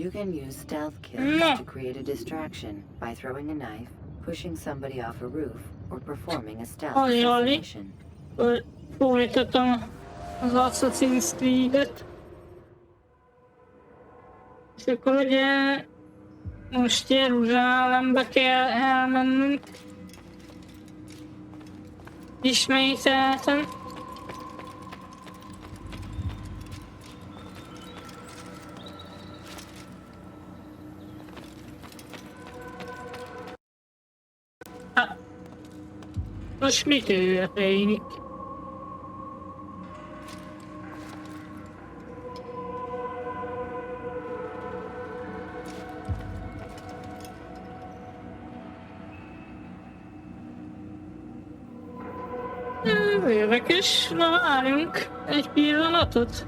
You can use stealth kills to create a distraction by throwing a knife, pushing somebody off a roof, or performing a stealth assassination. Folytatom az Assassin's Creed-et. És akkor ugye most Jeruzsálembe kell elmennünk. Ismételten. Hát, most mi történik? Érdekes, na várjunk egy pillanatot.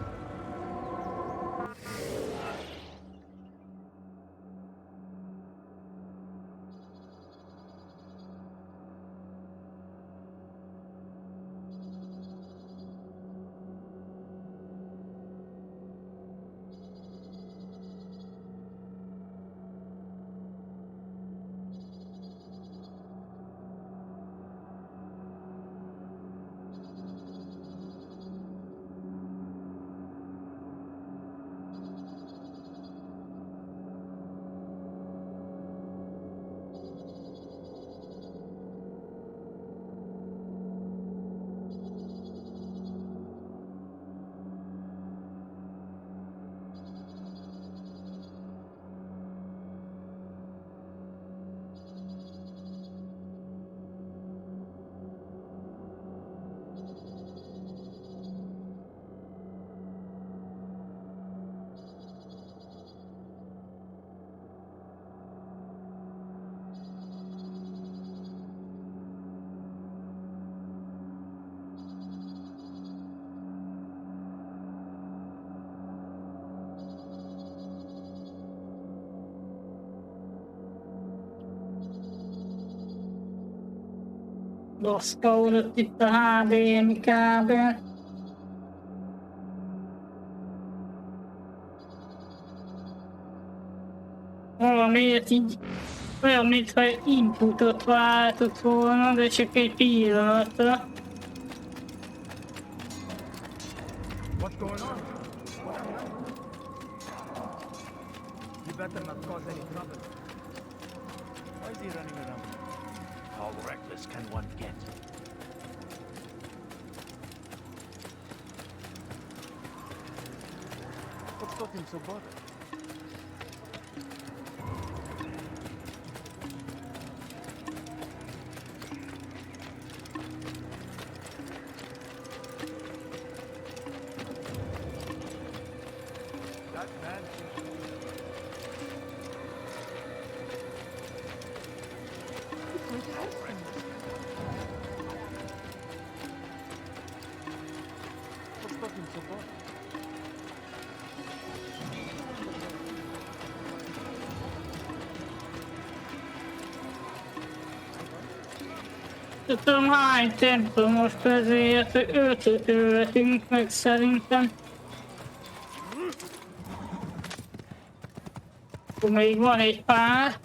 Baszkaudott itt a HDMI kábel. Valamiért így olyan, mintha inputot váltott volna, de csak egy pillanatra. What's going on? You better not cause any trouble. Why is he running around? How reckless can one get? What's got him so bothered? That man. What's got him so bothered? Tudom hány templomos vezélyet, 5-öt öltünk meg szerintem. Akkor még van egy pár.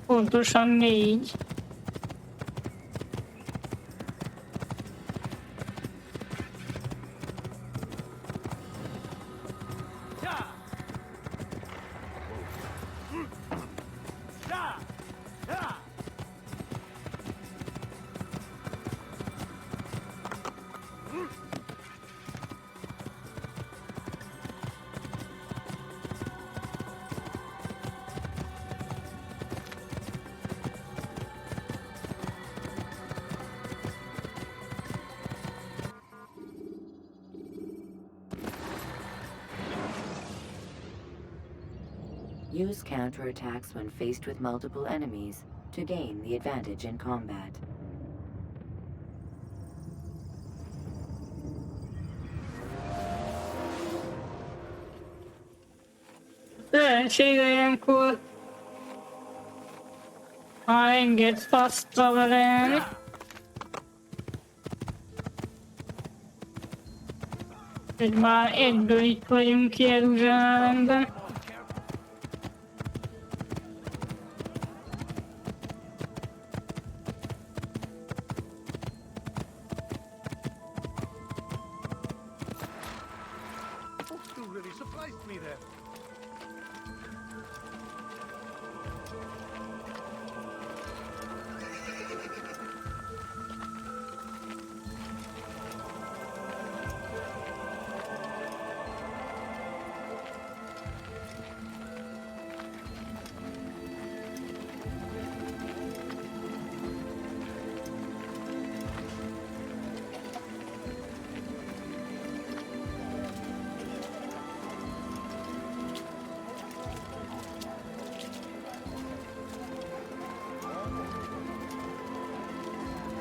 Pontosan 4. Use counterattacks when faced with multiple enemies to gain the advantage in combat. Szerencsére ilyenkor ha engedsz fast travelelni. hogy már egyből itt vagyunk Jeruzsálemben. You really surprised me there.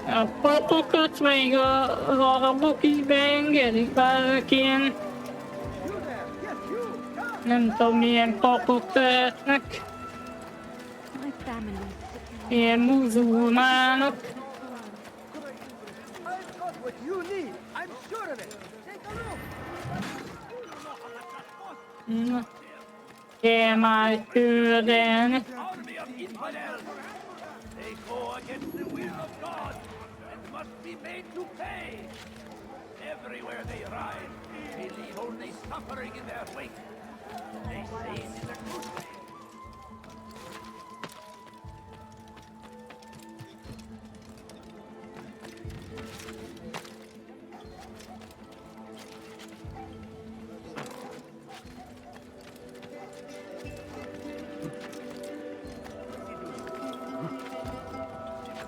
A papokat még az arabok is beengedik, bár ilyen, nem tudom milyen papok lehetnek, My family. ilyen muzulmánok. I've got what you need. I'm sure of it. Take a look. Na, kell már küldelni. Army of infidels. They go against the will of God and must be made to pay. Everywhere they ride, they leave only suffering in their wake. They say it is a crusade.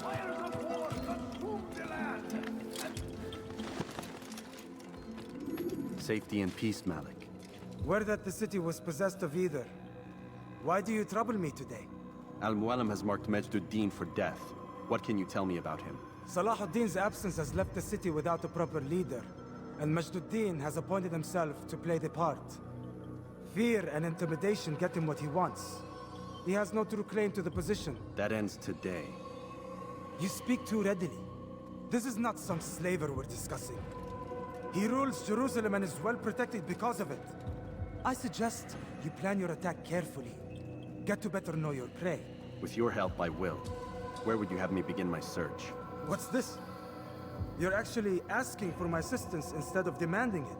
Fires of war consume the land. Safety and peace, Malik. Word that the city was possessed of either. Why do you trouble me today? Al-Mualim has marked Majd Addin for death. What can you tell me about him? Salah ad-Din's absence has left the city without a proper leader, and Majd Addin has appointed himself to play the part. Fear and intimidation get him what he wants. He has no true claim to the position. That ends today. You speak too readily. This is not some slaver we're discussing. He rules Jerusalem and is well protected because of it. I suggest you plan your attack carefully. Get to better know your prey. With your help, I will. Where would you have me begin my search? What's this? You're actually asking for my assistance instead of demanding it.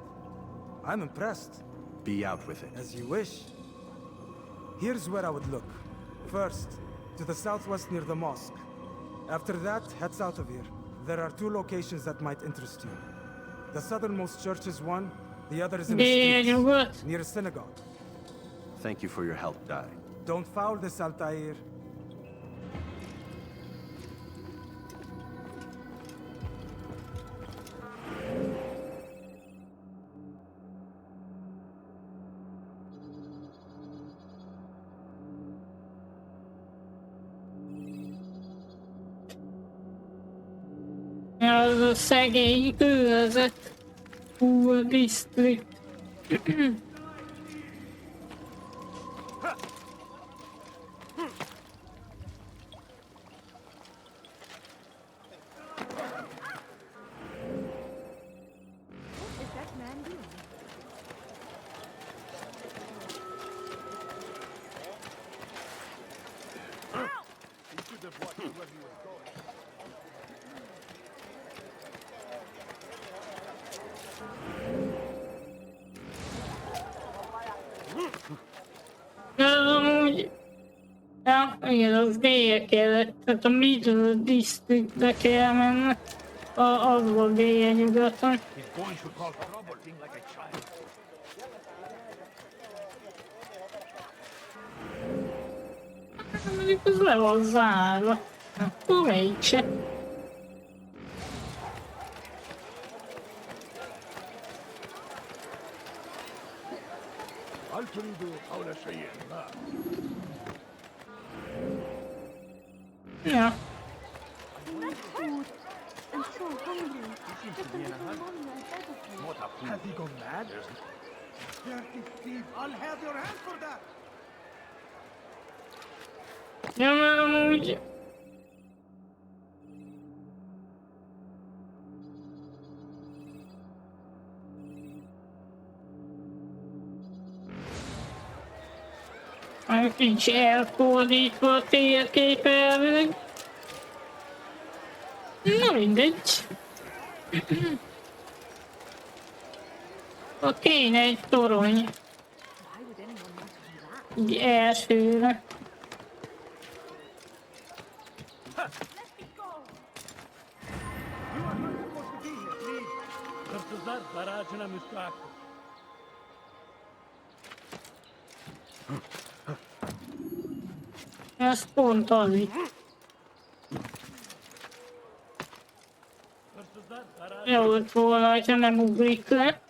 I'm impressed. Be out with it. As you wish. Here's where I would look. First, to the southwest near the mosque. After that, head south of here. There are two locations that might interest you. The southernmost church is one, the other is in the streets, near a synagogue. Thank you for your help, Dai. Don't foul this, Altair. Az a szegény őrzet. Full district. What is that man doing? You should have watched where he was going. Ez amúgy... Ja, igen, az dél-kelet, tehát a Middle Districtbe kell menni. Az volt délnyugaton. He's going to cause trouble, being like a child. Mondjuk az le van zárva. Akkor mégse. هل تريد قول شيء ما؟ Ja. Food. I'm so hungry. Just a little mommy and everything. What a fool. Has he gone mad? Dirty thief! I'll have your hand for that! Ja, mert amúgy... nincs elfordítva a térkép elvileg. Na mindegy. Ott kéne egy torony. Így elsőre. Ez pont az itt. Jó volt volna, ha nem ugrik le.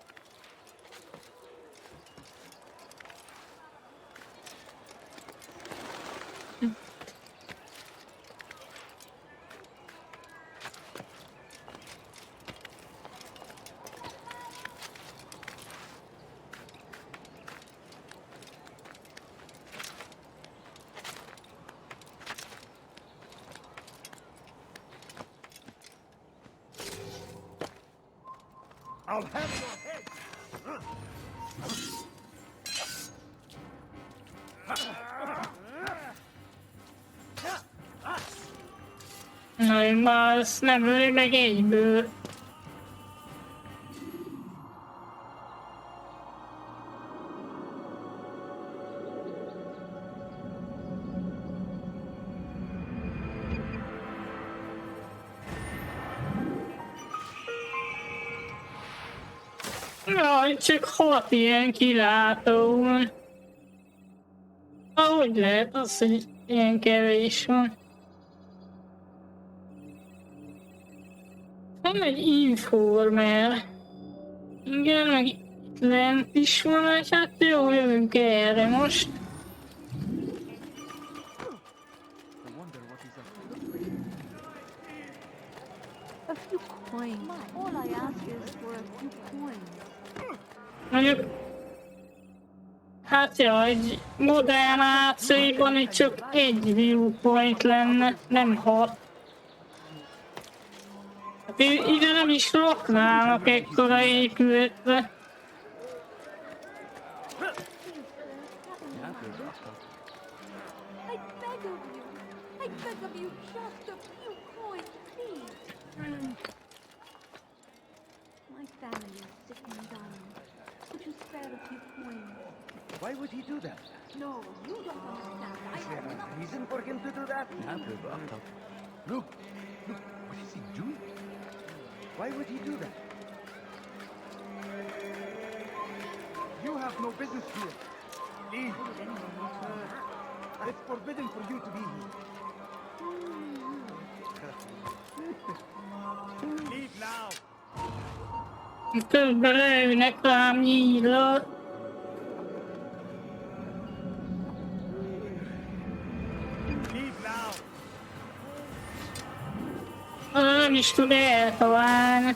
I'll have your head! Na, én már ezt nem öli meg egyből. Jaj, csak 6 ilyen kilátó van. Ahogy lehet az, hogy ilyen kevés van. Van egy informer. Igen, meg itt lent is van, hogy hát jó, jövünk erre most. A few coins. All I ask is for a few coins. Mondjuk, hát ja, egy modern AC-ban itt csak egy viewpoint lenne, nem 6. Hát ide nem is raknának ekkora épületre. I beg of you, just a few coins, please. My family is sick and dying. Could you spare a few coins? Why would he do that? No, you don't understand. I Is there have a nothing. reason for him to do that? Look, what is he doing? Why would he do that? You have no business here. Leave. It's forbidden for you to be here. Leave now. Közben leülnek rám nyílra. Leave now. Nem is tud eltalálni.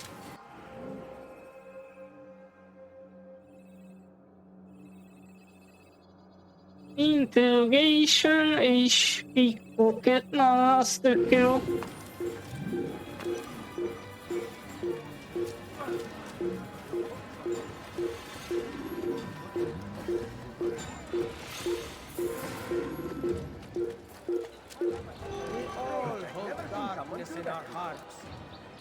Interrogation és pickpocket, na az tök jó. In our hearts.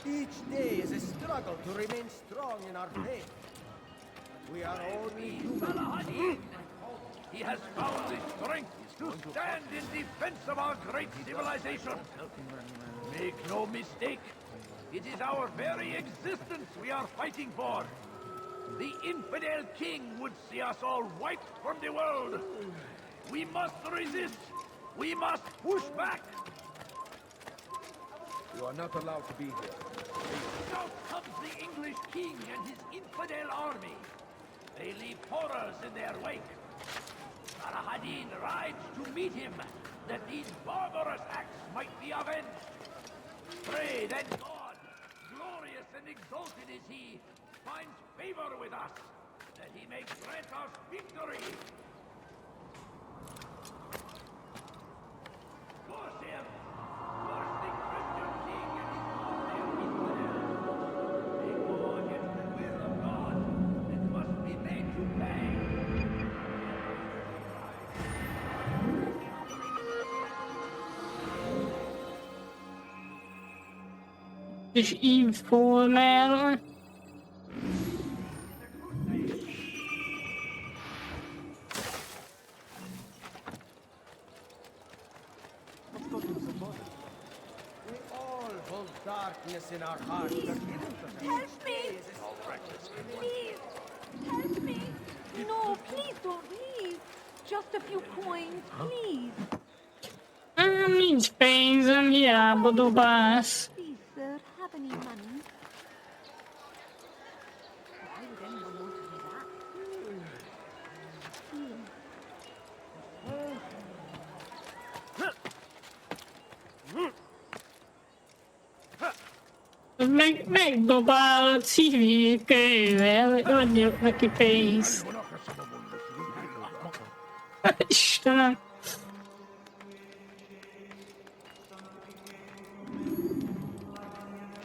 Each day is a struggle to remain strong in our faith. We are only human. He has found the strength to stand in defense of our great civilization. Make no mistake, it is our very existence we are fighting for. The infidel king would see us all wiped from the world. We must resist. We must push back. You are not allowed to be here. Out comes the English king and his infidel army. They leave horrors in their wake. Majd Addin rides to meet him, that these barbarous acts might be avenged. Pray that God, glorious and exalted is he, finds favor with us, that he may grant us victory. Curse him! Curse the Christian king and his hostile infidels. They go against the will of God, and must be made to pay. és informál. We all hold darkness in our hearts. Help me! Please! Help me! No, please don't leave. Just a few coins, please. Nincs pénzem, hiába dobálsz. Please, sir, have any money? Why would anyone want to do that? Megdobál a civil könyvvel, adjuk neki pénzt. Istenem.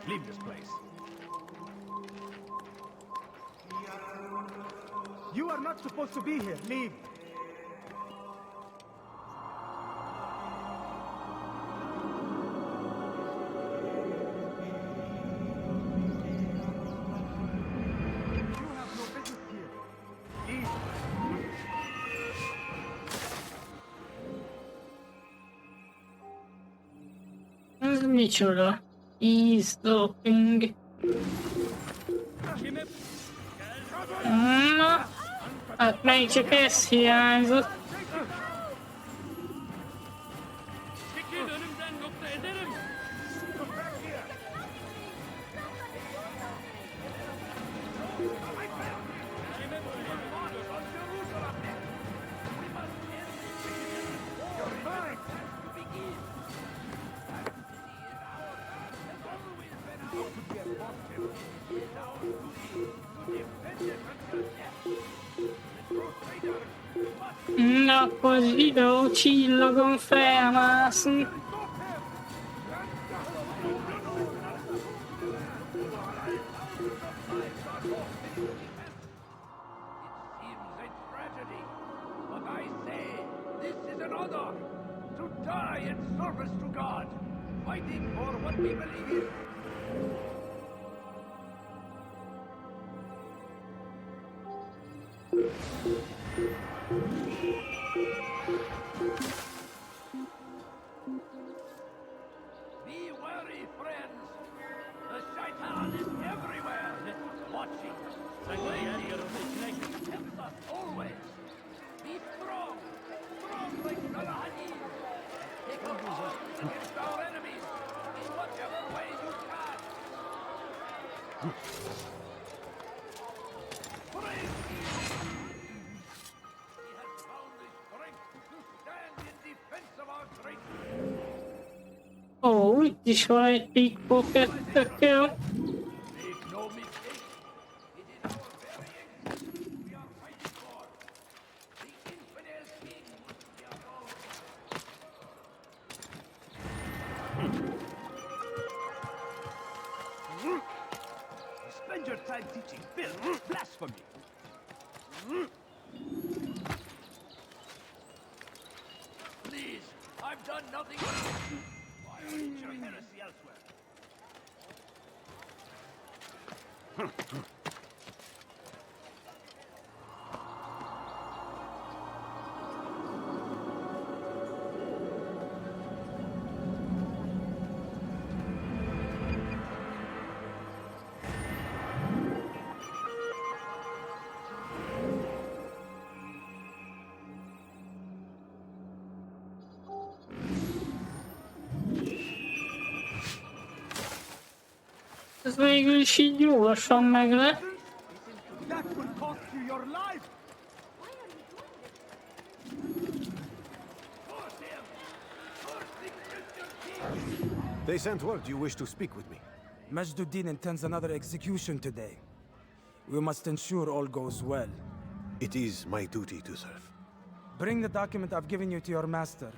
Leave this place. You are not supposed to be here. Leave. You have no business here. Leave. Ez micsoda? Eavesdropping. Na, hát még csak ez hiányzott. Çekil önümden nokta ederim. Na, akkor videó csillagon felmászni. Seems a tragedy, but I say this is an honor to die in service to God, fighting for what we believe in. Be wary, friends. The shaitan is everywhere, watching, waiting, tempts us always. Be strong, strong like Salahadin. Take up arms against our enemies in whatever way you can. Praise He. He has found the strength to stand in defense of our great. Ó, itt is van egy pickpocketekkel. Make no mistake, it is our very existence we are fighting for. The infidel king must be abolished. Spend your time teaching filth, blasphemy. Please, I've done nothing wrong. Why teach your heresy elsewhere? Ez végül is így gyorsan meg lett. That will cost you your life. Force him! Force the Christian king! They sent word you wish to speak with me. Majd Addin intends another execution today. We must ensure all goes well. It is my duty to serve. Bring the document I've given you to your master.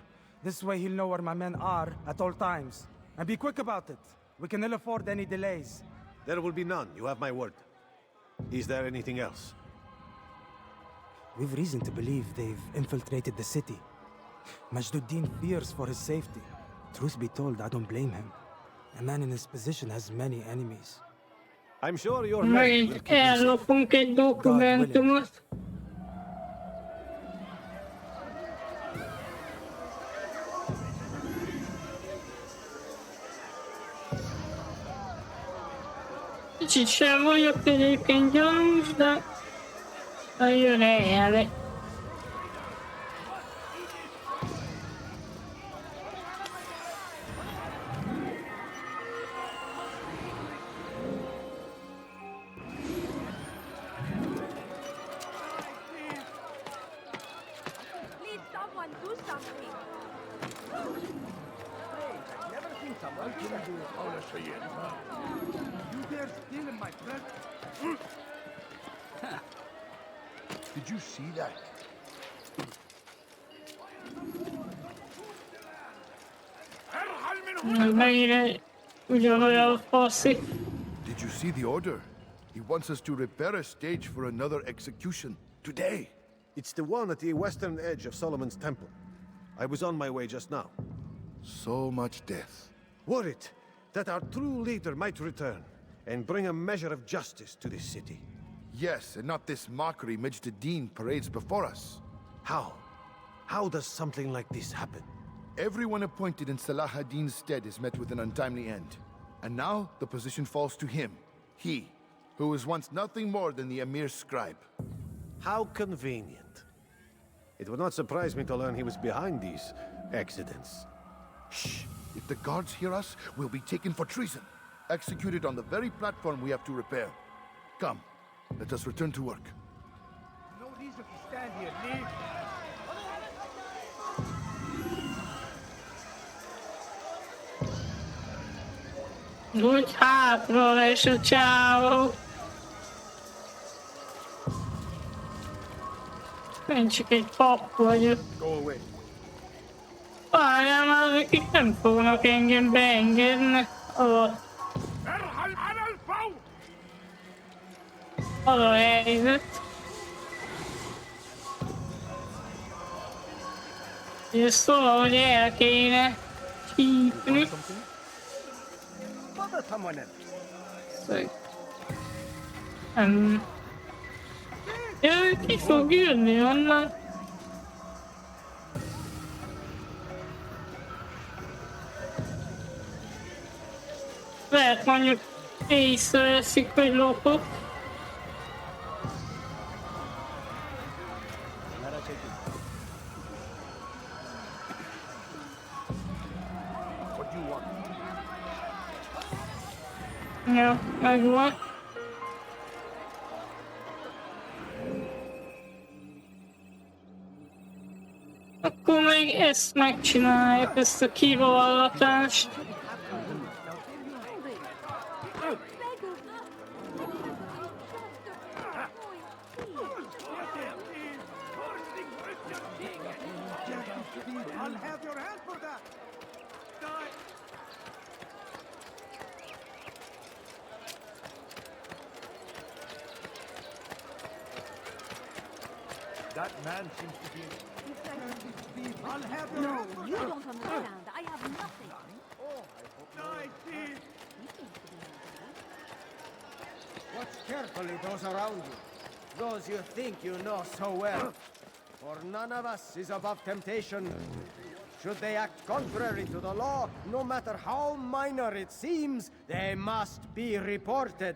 This way he'll know where my men are at all times. And be quick about it. We can ill afford any delays. There will be none, you have my word. Is there anything else? We've reason to believe they've infiltrated the city. Majd Addin fears for his safety. Truth be told, I don't blame him. A man in his position has many enemies. I'm sure your men will Megint keep him safe. ellopunk egy dokumentumot. Kicsit sem vagyok egyébként gyanús, de jön erre. Please, someone do something. I've never seen someone who can do it. You dare steal in my presence? Did you see that? Megint ugyanolyan faszi. Did you see the order? He wants us to repair a stage for another execution today. It's the one at the western edge of Solomon's temple. I was on my way just now. So much death. Worried that our true leader might return and bring a measure of justice to this city. Yes, and not this mockery Majd Addin parades before us. How? How does something like this happen? Everyone appointed in Salah ad-Din's stead is met with an untimely end. And now the position falls to him. He, who was once nothing more than the Emir's scribe. How convenient. It would not surprise me to learn he was behind these accidents. Shh! If the guards hear us, we'll be taken for treason. Executed on the very platform we have to repair. Come, let us return to work. No reason to stand here, leave. Úgy hátra lesz a csávó. Én csak egy pap vagyok. Go away. Várjál már, akik nem fognak engem beengedni. Az a helyzet. És ezt valahogy el kéne hívni. Bother someone else. Ja, ki fog jönni onnan? Lehet mondjuk észreveszik, hogy lopok. What do you want? Ja, megvan. Akkor még ezt megcsináljuk, ezt a kivallatást. I'll have your hand for that. Die. That man seems to be. I'll have your No, hand for you that. don't understand. I have nothing. Die, thief. Watch carefully those around you. Those you think you know so well. For none of us is above temptation. Should they act contrary to the law, no matter how minor it seems, they must be reported.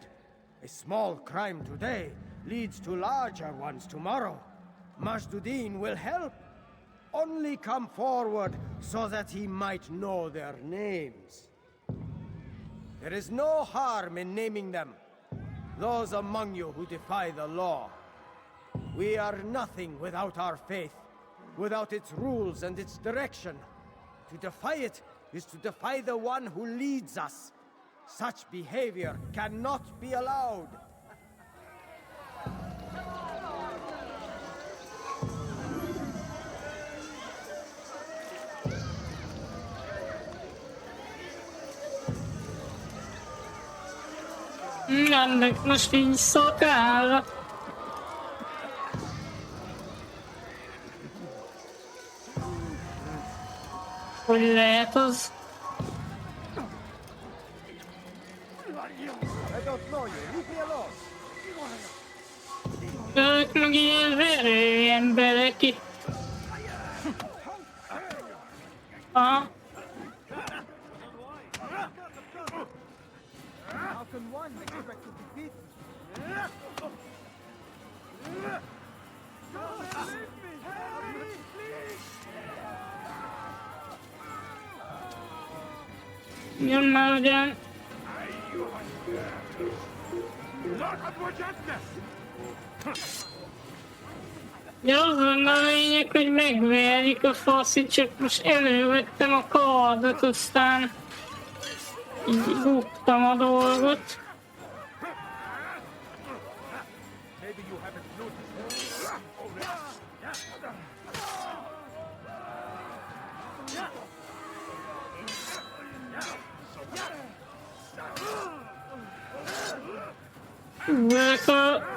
A small crime today leads to larger ones tomorrow. Majd Addin will help. Only come forward so that he might know their names. There is no harm in naming them. Those among you who defy the law. We are nothing without our faith, without its rules and its direction. To defy it is to defy the one who leads us. Such behavior cannot be allowed. Ennek most így szakára. Hogy lehet az? I don't know you. Leave me alone. Ők meg ilyen verő emberek itt. Aha. How can one expect to defeat Jön már ugyan. Ja, az lenne a lényeg, hogy megverjük a faszit, csak most elővettem a kardot, aztán így buktam a dolgot. Ezek a...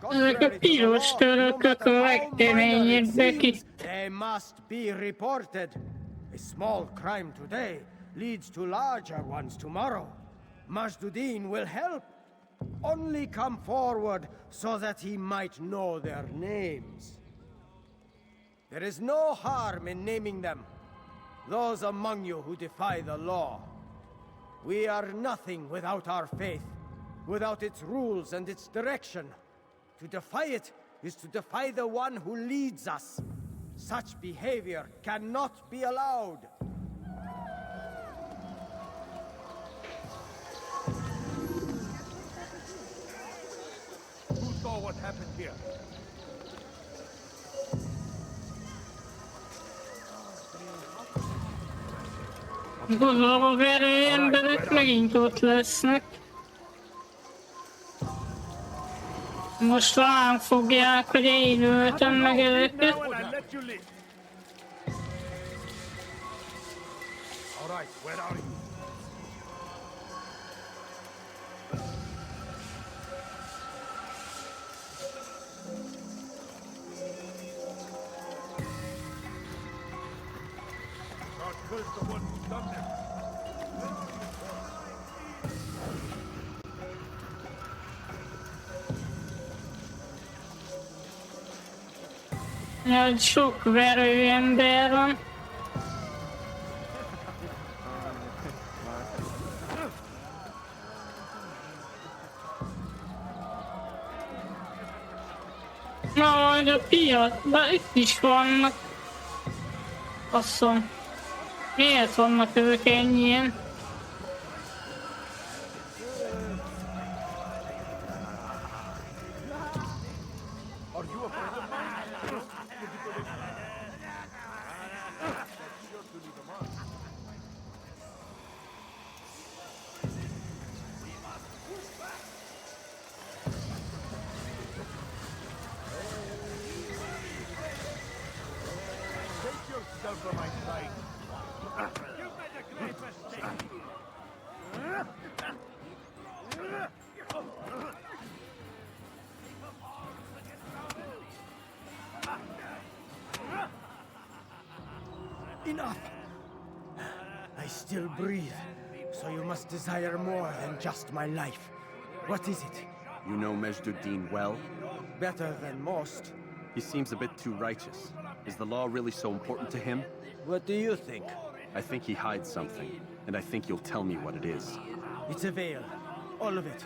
Ezek a piros törökök a legkeményebbek itt. They must be reported. A small crime today leads to larger ones tomorrow. Majd Addin will help. Only come forward so that he might know their names. There is no harm in naming them. Those among you who defy the law. We are nothing without our faith, without its rules and its direction. To defy it is to defy the one who leads us. Such behavior cannot be allowed. Who saw what happened here? Gondolom a verő emberek megint ott lesznek. Most rám fogják, hogy én öltem meg őket. Ja, sok verő ember van. Na, majd a piacban itt is vannak. Asszony. Miért vannak ők ennyien? Enough! I still breathe, so you must desire more than just my life. What is it? You know Majd Addin well? Better than most. He seems a bit too righteous. Is the law really so important to him? What do you think? I think he hides something, and I think you'll tell me what it is. It's a veil. All of it.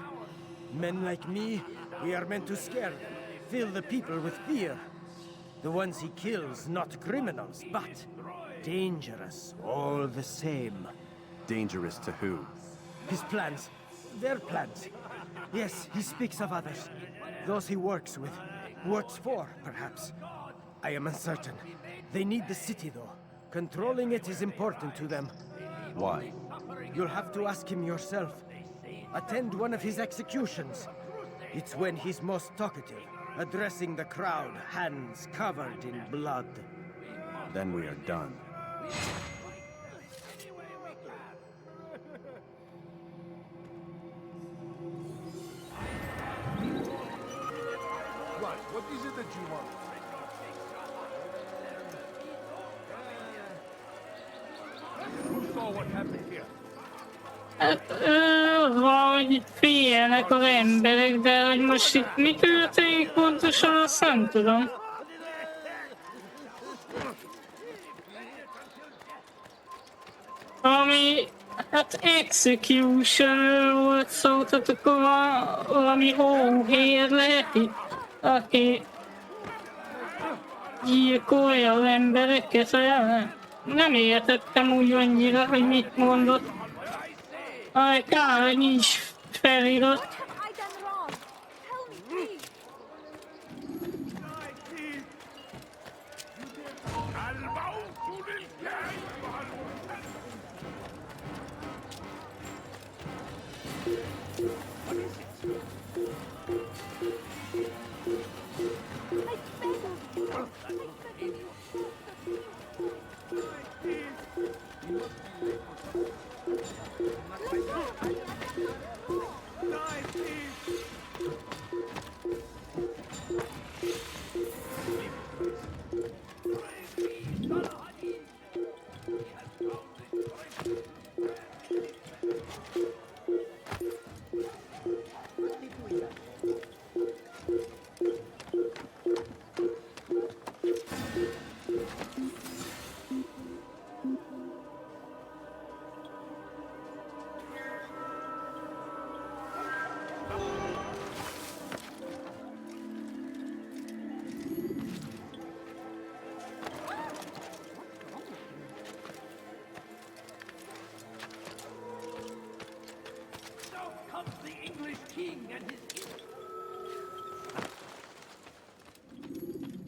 Men like me, we are meant to scare them, fill the people with fear. The ones he kills, not criminals, but dangerous all the same. Dangerous to who? His plans. Their plans. Yes, he speaks of others. Those he works with. Works for, perhaps. I am uncertain. They need the city, though. Controlling it is important to them. Why? You'll have to ask him yourself. Attend one of his executions. It's when he's most talkative, addressing the crowd, hands covered in blood. Then we are done. What is it that you want? Who saw what happened here? Hát az van, hogy itt félnek az emberek, de hogy most itt mi történik pontosan, azt nem tudom. Ami, hát execution volt szó, tehát akkor valami hóhér lehet itt, aki gyilkolja az embereket, nem értettem úgy annyira, hogy mit mondott. Aj, kár, hogy nincs felirat. What have I done wrong? Tell me, please.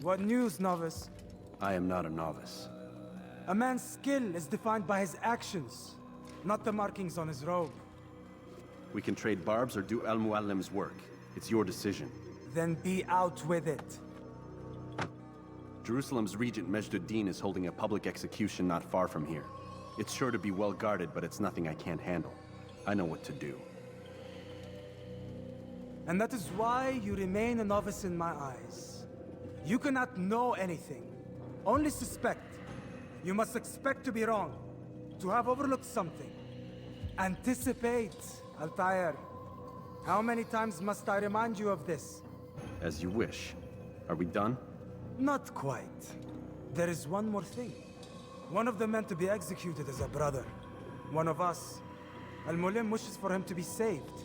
What news, novice? I am not a novice. A man's skill is defined by his actions, not the markings on his robe. We can trade barbs or do Al-Muallim's work. It's your decision. Then be out with it. Jerusalem's regent Majd Addin is holding a public execution not far from here. It's sure to be well guarded, but it's nothing I can't handle. I know what to do. And that is why you remain a novice in my eyes. You cannot know anything, only suspect. You must expect to be wrong, to have overlooked something. Anticipate, Altair. How many times must I remind you of this? As you wish. Are we done? Not quite. There is one more thing. One of the men to be executed is a brother. One of us. Al-Mulim wishes for him to be saved.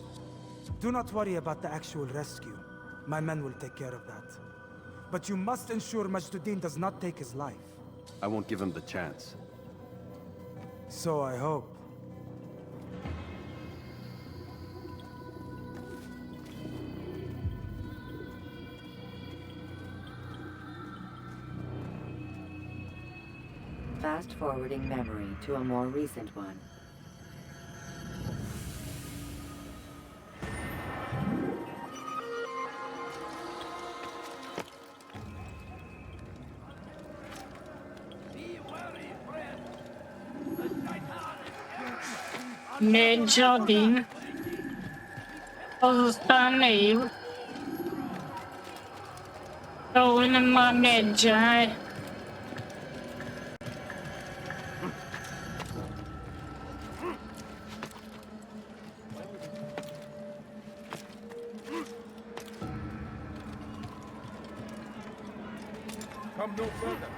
Do not worry about the actual rescue. My men will take care of that. But you must ensure Majd Addin does not take his life. I won't give him the chance. So I hope. Fast-forwarding memory to a more recent one. Majd Addin. Azután név. Ó, nem már Medzsáj. Come no further.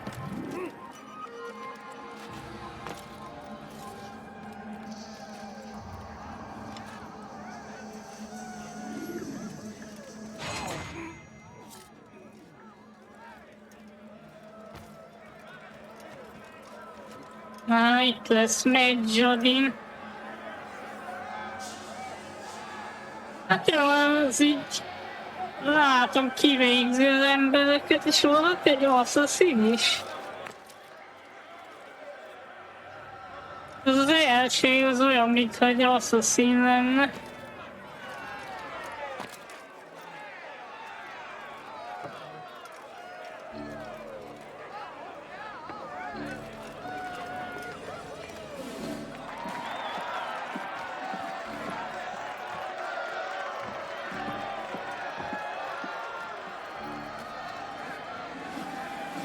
Itt lesz Majd Addin. Hát jó, az így... Látom, kivégzi az embereket, és volt egy asszaszín is. Ez az felség az olyan, mintha egy asszaszín lenne.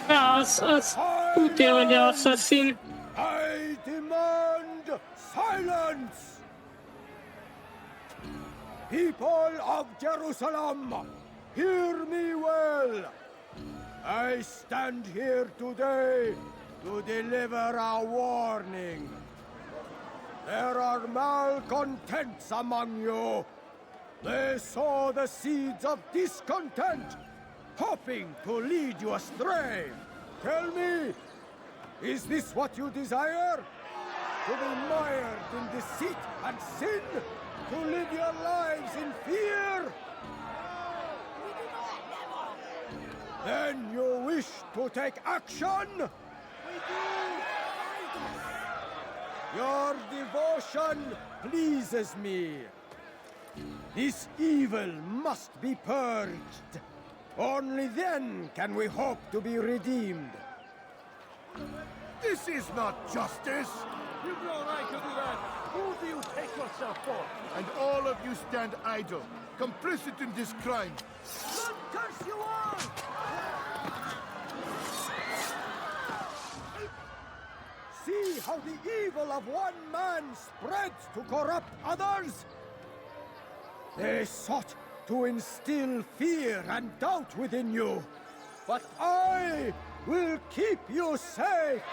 Az tudja, hogy asszaszín. I demand silence! People of Jerusalem, hear me well. I stand here today to deliver a warning. There are malcontents among you. They sow the seeds of discontent, hoping to lead you astray. Tell me, is this what you desire? To be mired in deceit and sin? To live your lives in fear? Then you wish to take action? We do. Your devotion pleases me. This evil must be purged. Only then can we hope to be redeemed. This is not justice! You've no right to do that. Who do you take yourself for? And all of you stand idle, complicit in this crime. Then curse you all! See how the evil of one man spreads to corrupt others? They sought to instill fear and doubt within you, but I will keep you safe.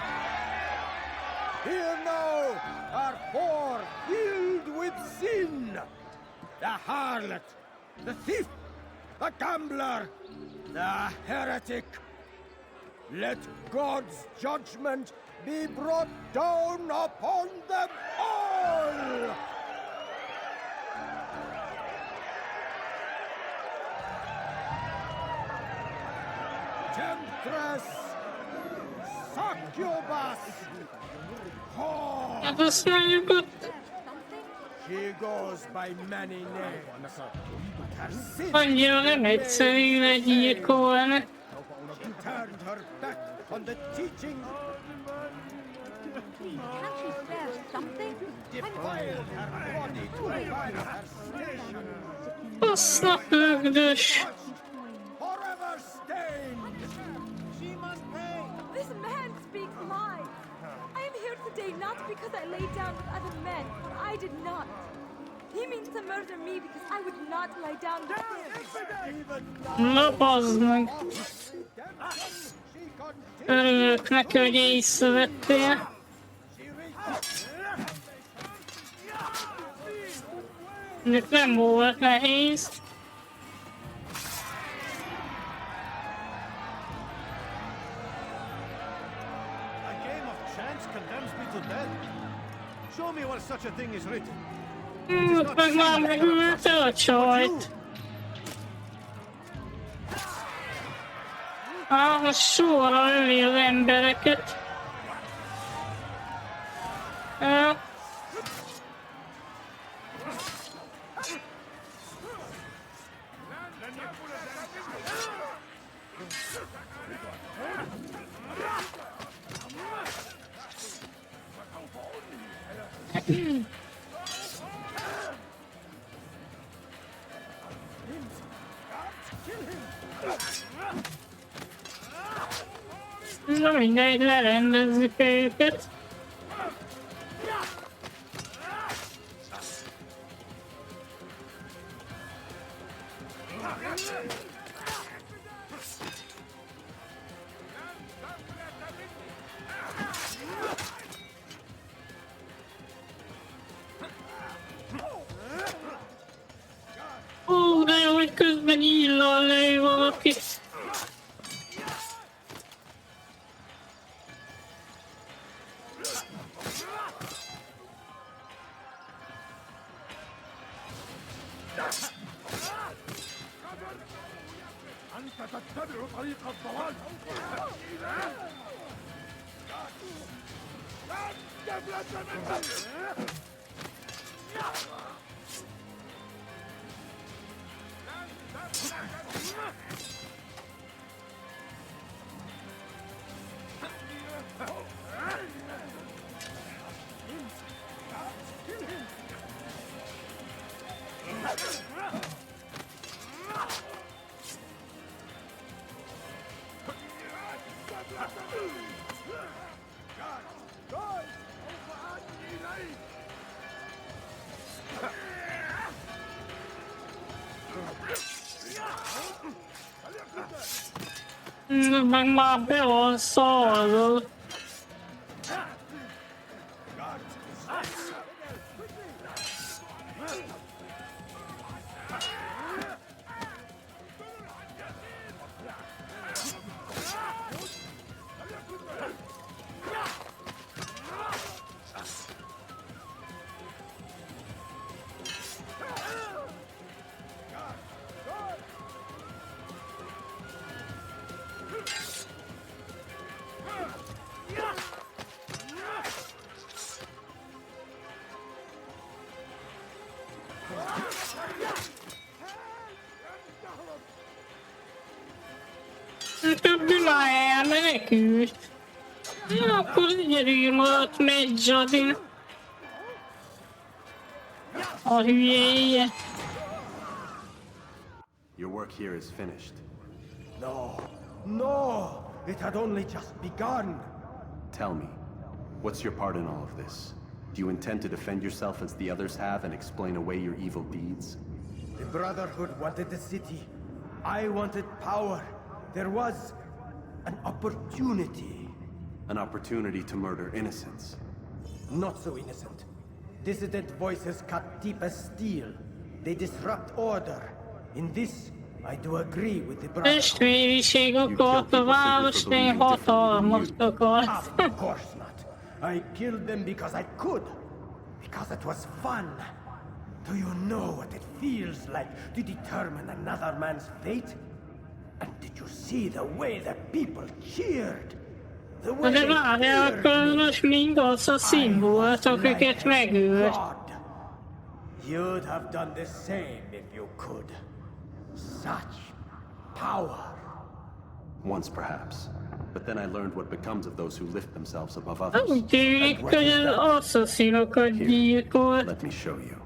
Here now are four filled with sin. The harlot, the thief, the gambler, the heretic. Let God's judgment be brought down upon them all! Temptress, succubus, whore. Hát azt mondjuk ott She goes by many names. Her sin annyira nem egyszerű legyilkolni. turned her back on the teaching, Can't you spare something? defiled her body to find her station, Basznak lögdös. forever stained. She must pay. This man speaks lies. I am here today not because I lay down with other men, for I did not. He means to murder me because I would not lie down with him. Na bazd meg. Örülök neki, hogy észrevettél. Mondjuk nem volt nehéz. A game of chance condemns me to death. Show me where such a thing is written. Ott meg már megülte a csajt. Most sorra öli az embereket. Na mindegy, lerendezzük őket. Ó, de jó, hogy közben illal lő valaki. أنت تتبع طريق الضلال. Meg már be van szarva. Többi már elmenekült. Akkor egyedül maradt Majd Addin. A hülyéje. Your work here is finished. No, no! It had only just begun. Tell me, what's your part in all of this? Do you intend to defend yourself as the others have and explain away your evil deeds? The Brotherhood wanted the city. I wanted power. There was an opportunity. An opportunity to murder innocents. Not so innocent. Dissident voices cut deep as steel. They disrupt order. In this, I do agree with the Brotherhood. Testvériség akart a város, én hatalmat akart. Of course not. I killed them because I could. Because it was fun. Do you know what it feels like to determine another man's fate? And did you see the way the people cheered? The way De várjál, akkor most mind asszaszín volt, akiket megölt. God. You'd have done the same if you could. Such power. Once perhaps. But then I learned what becomes of those who lift themselves above others. Úgy tűnik, hogy az asszaszínokat gyilkolt. Let me show you.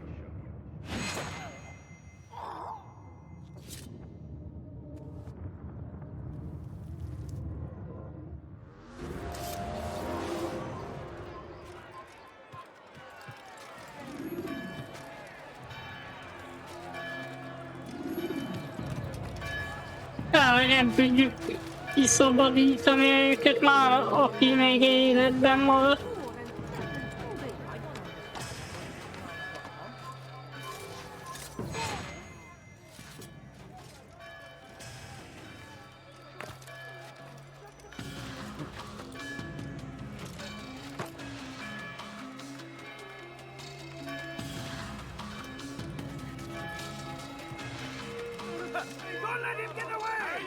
Nem tudjuk kiszabadítani őket már, aki még életben maradt. Don't let him get away!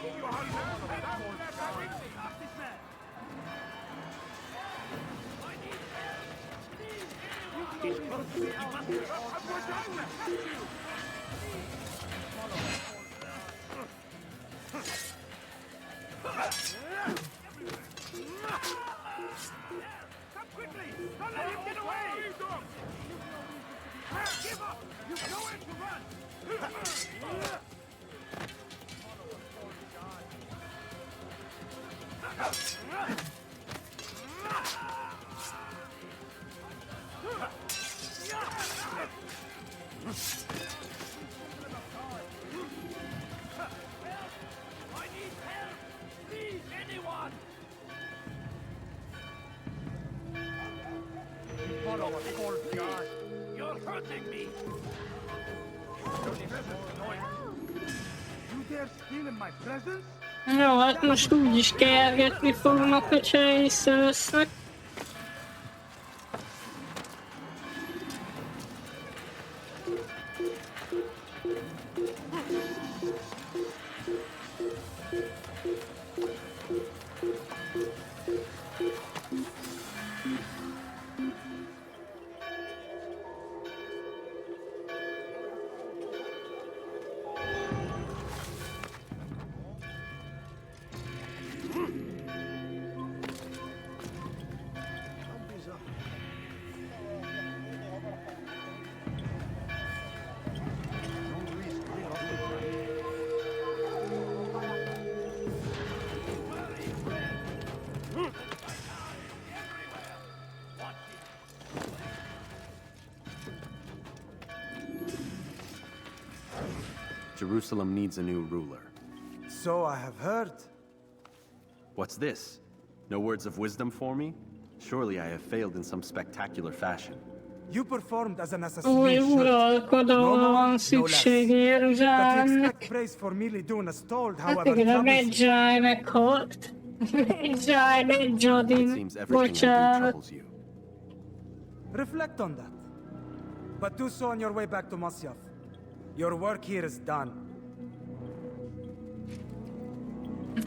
Come quickly! Don't let him get away! Give up! You know where to run! I need help! Please, anyone! Follow us, old guy! You're hurting me! You dare steal in my presence? Jó, hát most úgyis kergetni fognak, hogyha észrevesznek. Jerusalem needs a new ruler. So I have heard. What's this? No words of wisdom for me? Surely I have failed in some spectacular fashion. You performed as an Új assassination. uralkodóra van szüksége That you Jeruzsálemnek. expect praise for merely doing as told, Hát however, igen, a troubles you. Majd meghalt. Majd It Addin. seems everything I do Bocsánat. troubles you. Reflect on that. But do so on your way back to Masyaf. Your work here is done.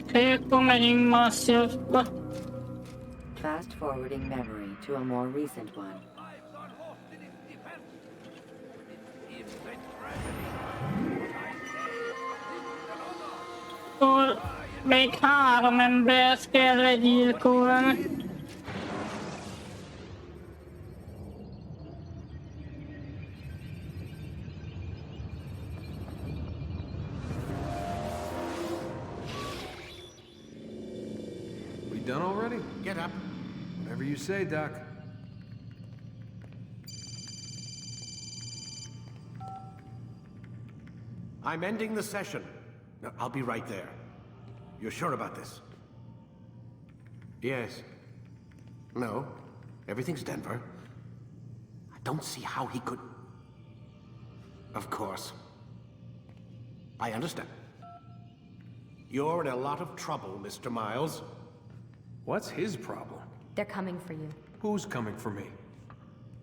Oké, akkor megyünk Masyafba. Fast forwarding memory to a more recent one. Lives are lost in its defense. It seems a tragedy. What I say is an honor. Akkor még 3 embert kell legyilkolni. We done already? Get up. Whatever you say, Doc. I'm ending the session. No, I'll be right there. You're sure about this? Yes. No. Everything's Denver. I don't see how he could... Of course. I understand. You're in a lot of trouble, Mr. Miles. What's his problem? They're coming for you. Who's coming for me?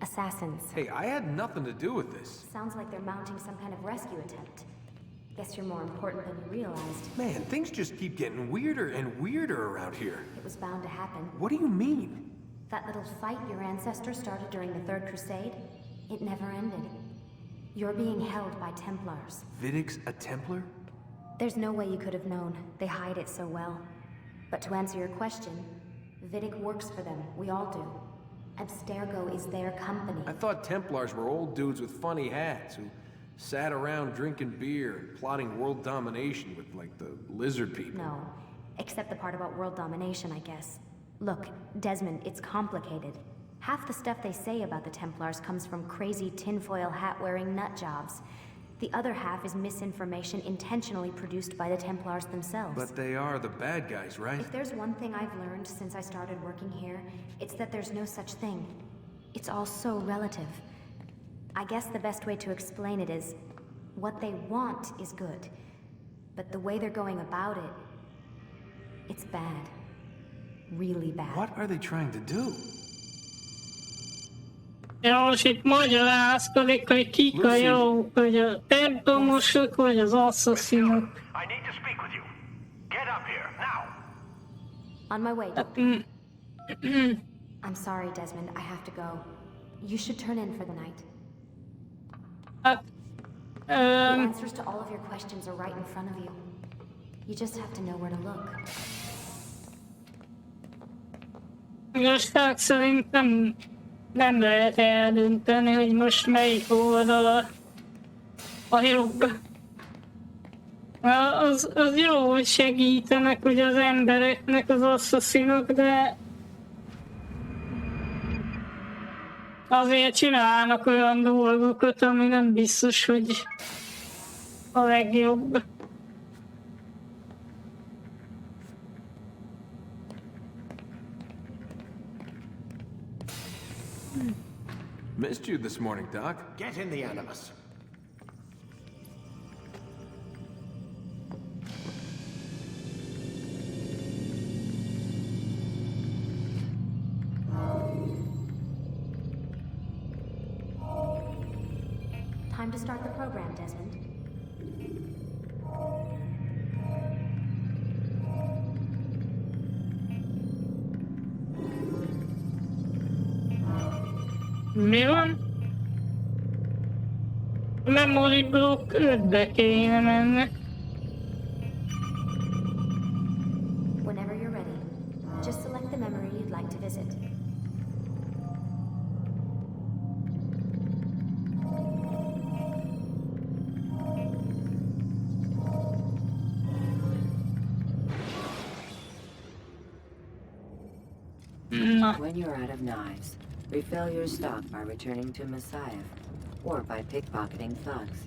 Assassins. Hey, I had nothing to do with this. Sounds like they're mounting some kind of rescue attempt. Guess you're more important than you realized. Man, things just keep getting weirder and weirder around here. It was bound to happen. What do you mean? That little fight your ancestors started during the Third Crusade, it never ended. You're being held by Templars. Vidic's a Templar? There's no way you could have known. They hide it so well. But to answer your question, Vidic works for them. We all do. Abstergo is their company. I thought Templars were old dudes with funny hats who sat around drinking beer and plotting world domination with, like, the lizard people. No. Except the part about world domination, I guess. Look, Desmond, it's complicated. Half the stuff they say about the Templars comes from crazy tinfoil hat-wearing nutjobs. The other half is misinformation intentionally produced by the Templars themselves. But they are the bad guys, right? If there's one thing I've learned since I started working here, it's that there's no such thing. It's all so relative. I guess the best way to explain it is, what they want is good. But the way they're going about it, it's bad. Really bad. What are they trying to do? Ja, most itt magyarázkodik, hogy kik a jók, hogy a templomosok, vagy az asszaszinok. I need to speak with you. Get up here, now. On my way. I'm sorry, Desmond. I have to go. You should turn in for the night. The answers to all of your questions are right in front of you. You just have to know where to look. Igazság szerintem nem lehet eldönteni, hogy most melyik oldala a jobb. Az jó, hogy segítenek ugye az embereknek az asszaszinok, de azért csinálnak olyan dolgokat, ami nem biztos, hogy a legjobb. Missed you this morning, Doc. Get in the Animus. Time to start the program, Desmond. Mi van? Memory block 5-be kéne menni. Whenever you're ready, just select the memory you'd like to visit. When you're out of knives, refill your stock by returning to Messiah, or by pickpocketing thugs.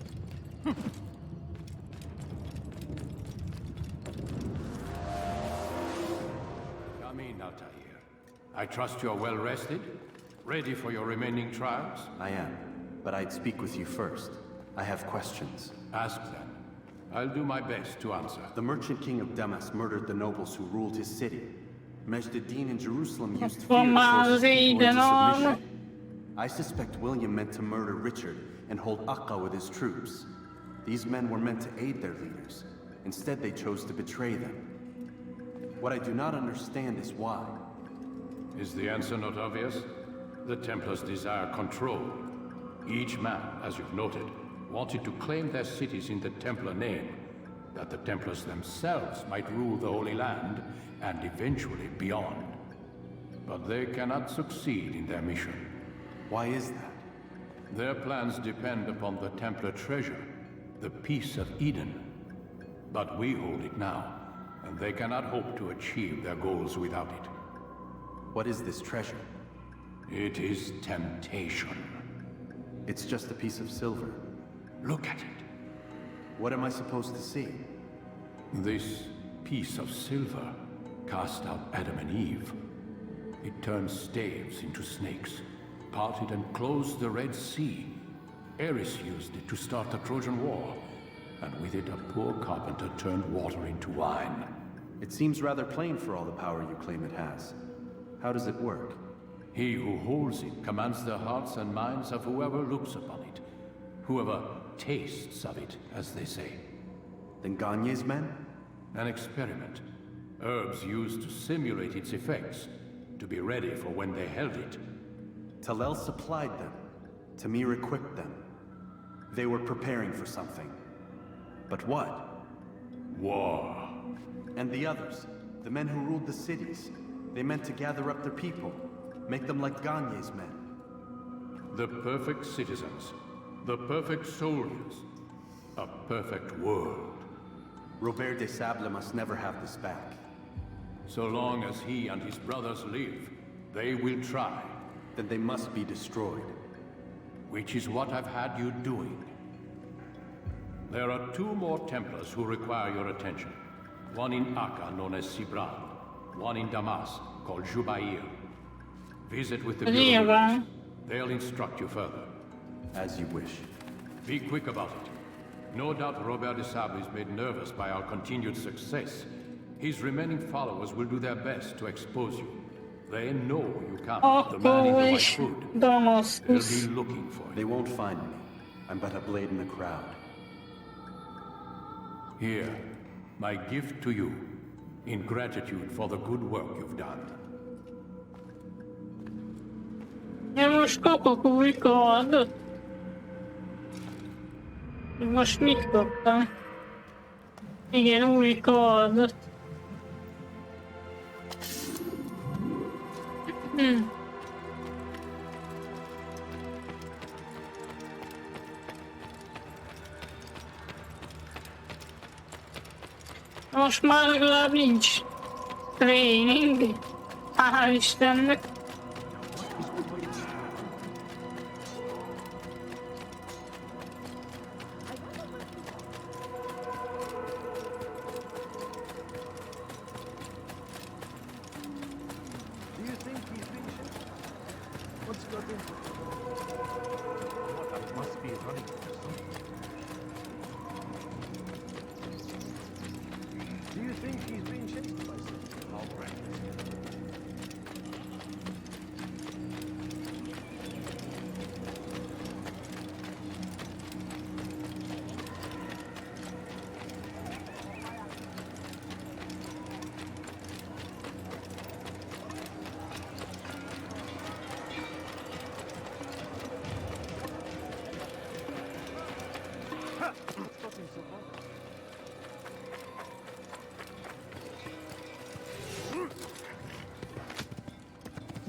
I trust you're well rested? Ready for your remaining trials? I am, but I'd speak with you first. I have questions. Ask them. I'll do my best to answer. The merchant king of Damas murdered the nobles who ruled his city. Majd Addin in Jerusalem used fear to force his people into submission. I suspect William meant to murder Richard and hold Akka with his troops. These men were meant to aid their leaders. Instead, they chose to betray them. What I do not understand is why. Is the answer not obvious? The Templars desire control. Each man, as you've noted, wanted to claim their cities in the Templar name, that the Templars themselves might rule the Holy Land and eventually beyond. But they cannot succeed in their mission. Why is that? Their plans depend upon the Templar treasure, the Peace of Eden. But we hold it now, and they cannot hope to achieve their goals without it. What is this treasure? It is temptation. It's just a piece of silver. Look at it. What am I supposed to see? This piece of silver cast out Adam and Eve. It turned staves into snakes, parted and closed the Red Sea. Eris used it to start the Trojan War, and with it a poor carpenter turned water into wine. It seems rather plain for all the power you claim it has. How does it work? He who holds it commands the hearts and minds of whoever looks upon it. Whoever tastes of it, as they say. Then Gagne's men? An experiment. Herbs used to simulate its effects, to be ready for when they held it. Talel supplied them. Tamir equipped them. They were preparing for something. But what? War. And the others, the men who ruled the cities, they meant to gather up their people, make them like Gagne's men. The perfect citizens, the perfect soldiers, a perfect world. Robert de Sable must never have this back. So long as he and his brothers live, they will try. Then they must be destroyed. Which is what I've had you doing. There are 2 more Templars who require your attention. One in Akka, known as Sibran. One in Damas, called Jubair. Visit with the Bureau. They'll instruct you further. As you wish. Be quick about it. No doubt Robert de Sable is made nervous by our continued success. His remaining followers will do their best to expose you. They know you can't. The man in the white hood. They'll be looking for you. They won't find me. I'm but a blade in the crowd. Here, my gift to you, in gratitude for the good work you've done. Ja most kapok új kardot. Most mit kaptam? Igen, új kardot. Most már legalább nincs tréning. Hál' Istennek.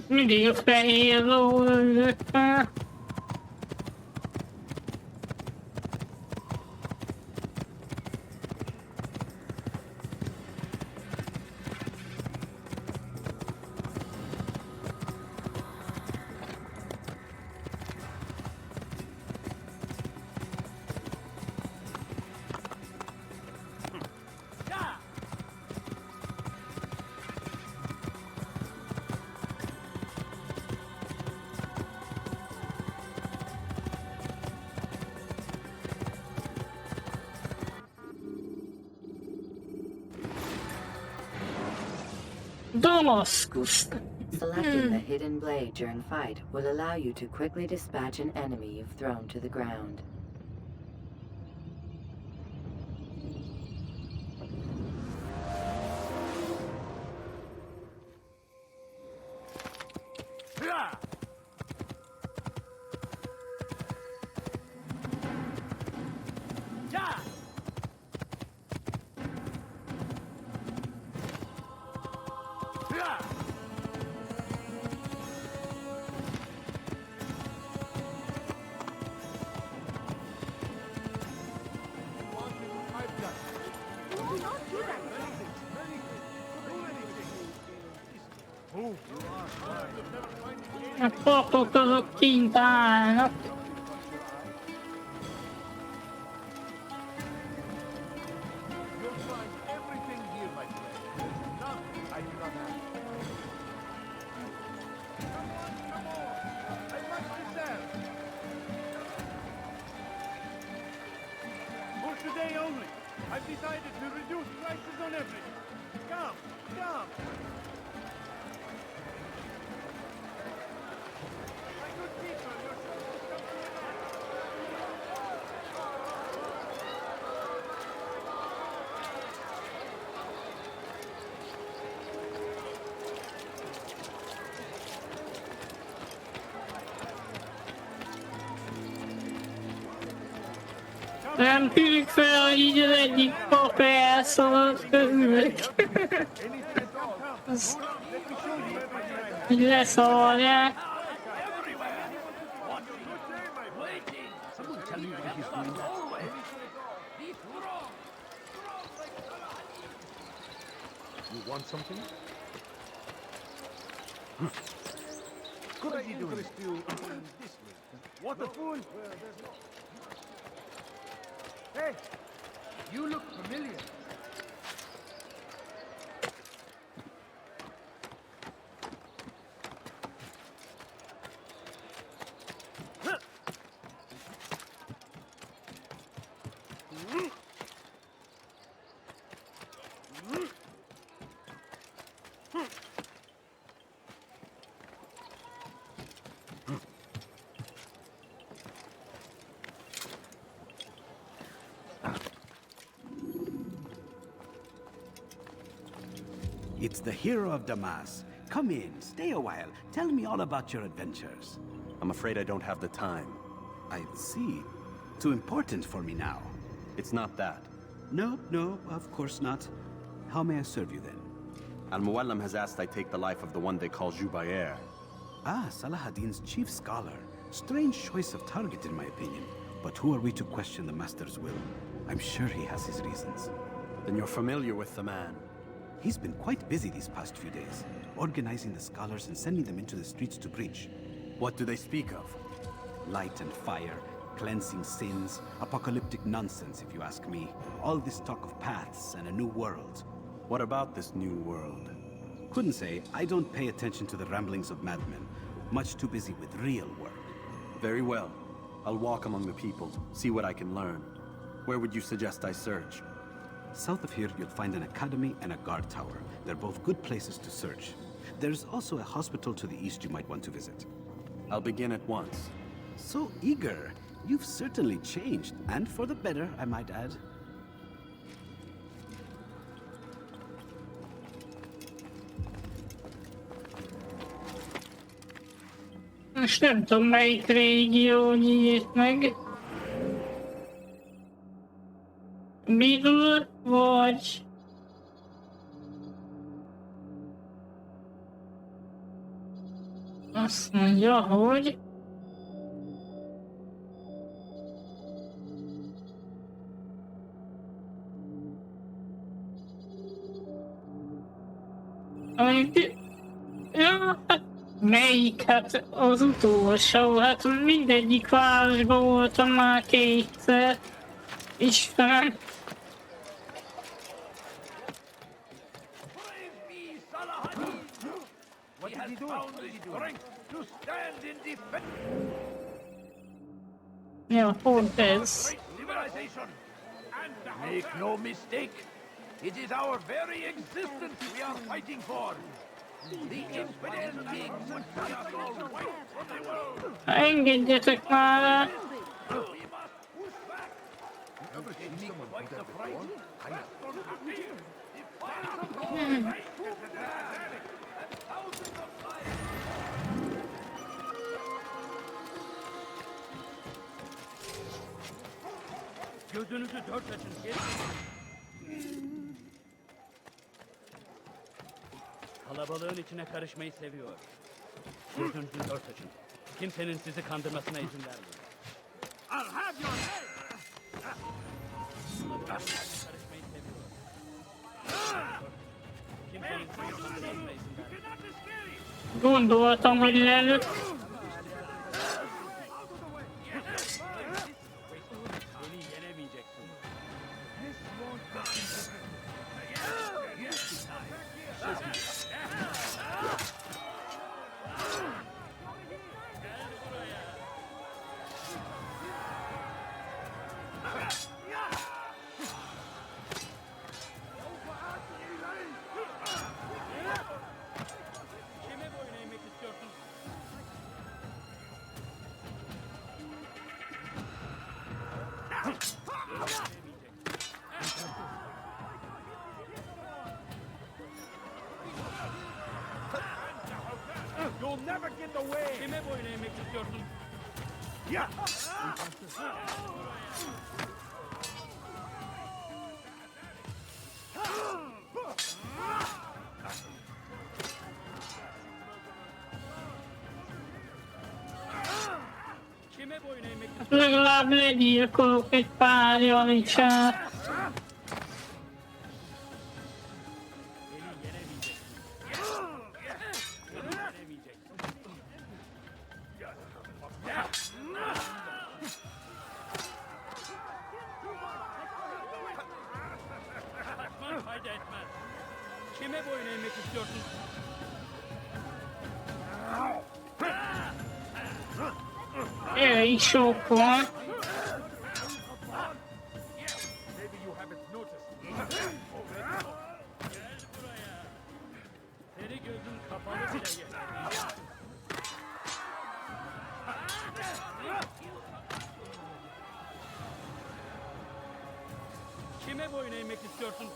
Mindig a fehér lóvőkkel. Damaszkuszt. Selecting the hidden blade during fight will allow you to quickly dispatch an enemy you've thrown to the ground. A papok azok kint állnak. For today only, I've decided to reduce prices on everything. Come, come. My good people, you're supposed to come to Nem tűnik fel, hogy így az egyik pap elszaladt közülük. Így leszaladják. You want something? Could I interest you in this way? What a fool! Hey, you look familiar. It's the hero of Damas. Come in, stay a while. Tell me all about your adventures. I'm afraid I don't have the time. I see. Too important for me now. It's not that. No, of course not. How may I serve you then? Al-Muallim has asked I take the life of the one they call Jubayr. Ah, Salah ad-Din's chief scholar. Strange choice of target in my opinion. But who are we to question the Master's will? I'm sure he has his reasons. Then you're familiar with the man. He's been quite busy these past few days, organizing the scholars and sending them into the streets to preach. What do they speak of? Light and fire, cleansing sins, apocalyptic nonsense if you ask me. All this talk of paths and a new world. What about this new world? Couldn't say. I don't pay attention to the ramblings of madmen. Much too busy with real work. Very well. I'll walk among the people, see what I can learn. Where would you suggest I search? South of here, you'll find an academy and a guard tower. They're both good places to search. There's also a hospital to the east you might want to visit. I'll begin at once. So eager. You've certainly changed, and for the better, I might add. Most nem tudom, melyik régió nyílt meg. Middle vagy... Azt mondja, hogy... Ja, hát melyik? Hát az utolsó, hát mindegyik városban voltam már kétszer. Istenem. What did he do? To stand in defense. Ja, pont ez. Civilization. Make no mistake, it is our very existence we are fighting for. Engedjetek már el! Gözünüzü dört açın. Kalabalığın içine karışmayı seviyor. Gözünüzü dört açın. Kimsenin sizi kandırmasına izin vermeyin. I'll have your head! Karışmayı seviyor. Kimsenin sizi kandırmasına izin vermeyin. Gondoltam, hogy lelök. Beni yenemeyeceksin. Kime boyun eğmek istiyorsun? You'll never get away. Kime boyun eğmek istiyorsun? Ya. Kime boyun eğmek istiyorsun? Legalább legyilkolok egy pár Janicsát. Beni yenemeyeceksin. Beni yenemeyeceksin. Kaçman fayda etmez. Kime boyun eğmek istiyorsun? Elég sok van. Maybe you haven't noticed. Gel buraya. Seni gözün kapalı bile yenemeyeceksin. Kime boyun eğmek istiyorsun?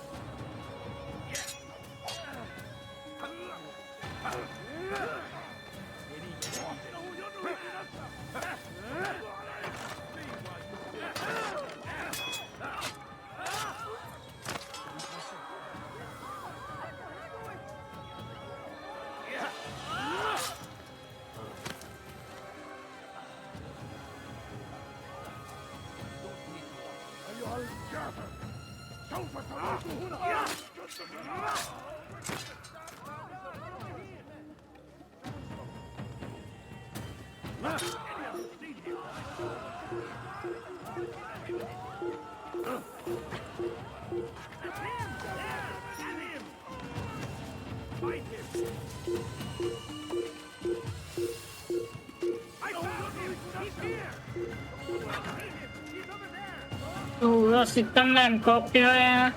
Azt hittem nem kapja el.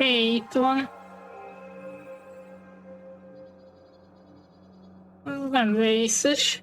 Itt van. Nem vészes.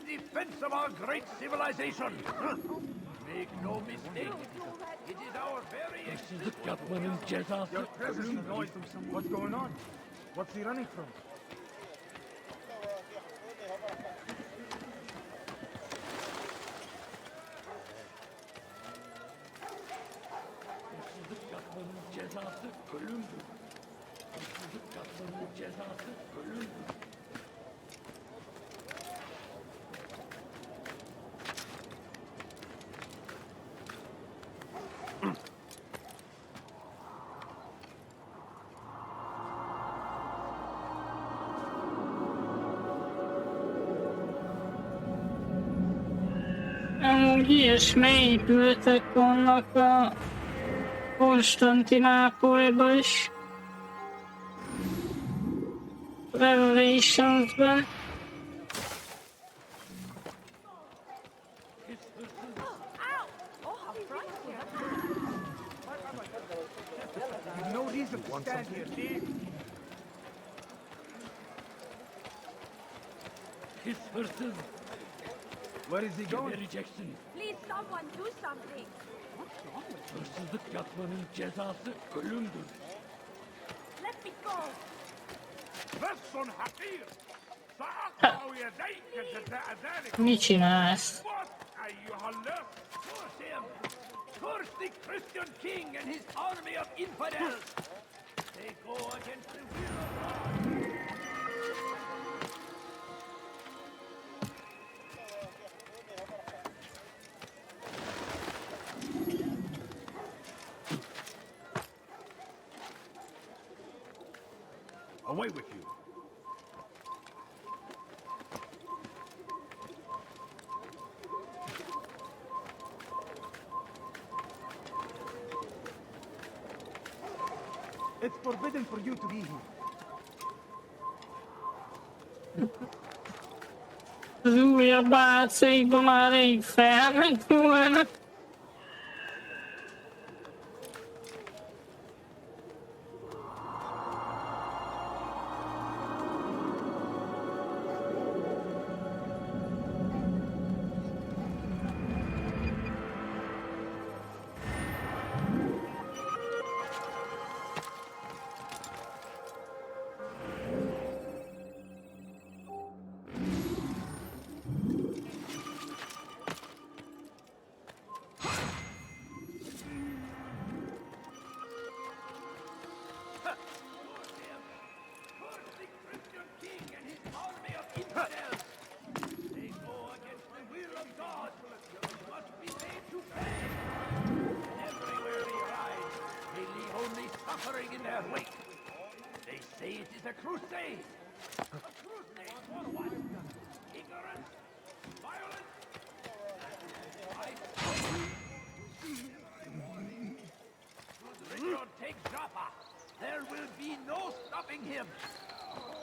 Defense of our great civilization. Make no mistake, it is our very existence. Your presence noise. What's going on? What's he running from? Amúgy ilyesmi épületek vannak a Konstantinápolyban is. Revelationsben. No reason to stand here, see? His verses. Where is he going? Rejection. Please, someone do something. Versus the Katman'ın cezası ölümdür. Let me go. Versun hakir. Sa'akav yedeyke ceza'azanik. Mit csinálsz? What ayyuhallah? Curse him. Curse the Christian king and his army of infidels. They go against the will of God. Away with you. It's forbidden for you to be here. Az újabb álcékban már rég felment volna.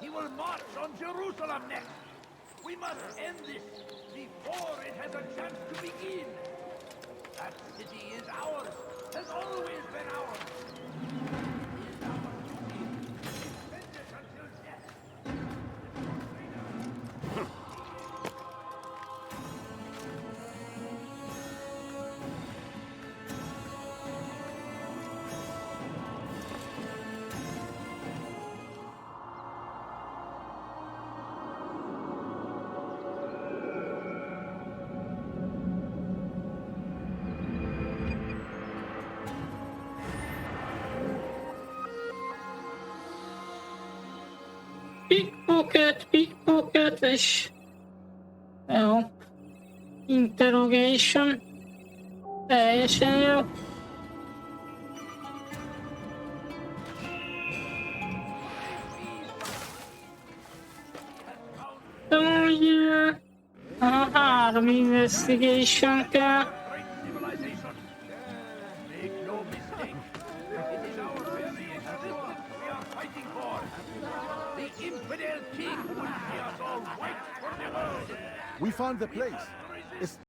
He will march on Jerusalem next. We must end this before it has a chance to begin. That city is ours, has always been ours. It is ours to keep. Defend it until death. pickpocket, és... Jó. Interrogation. Teljesen jó. Úgy... 3 investigation kell. Civilization. Make no mistake. It is our very existence we are fighting for. The infidel king would see us all wiped from the world. We found the place. It's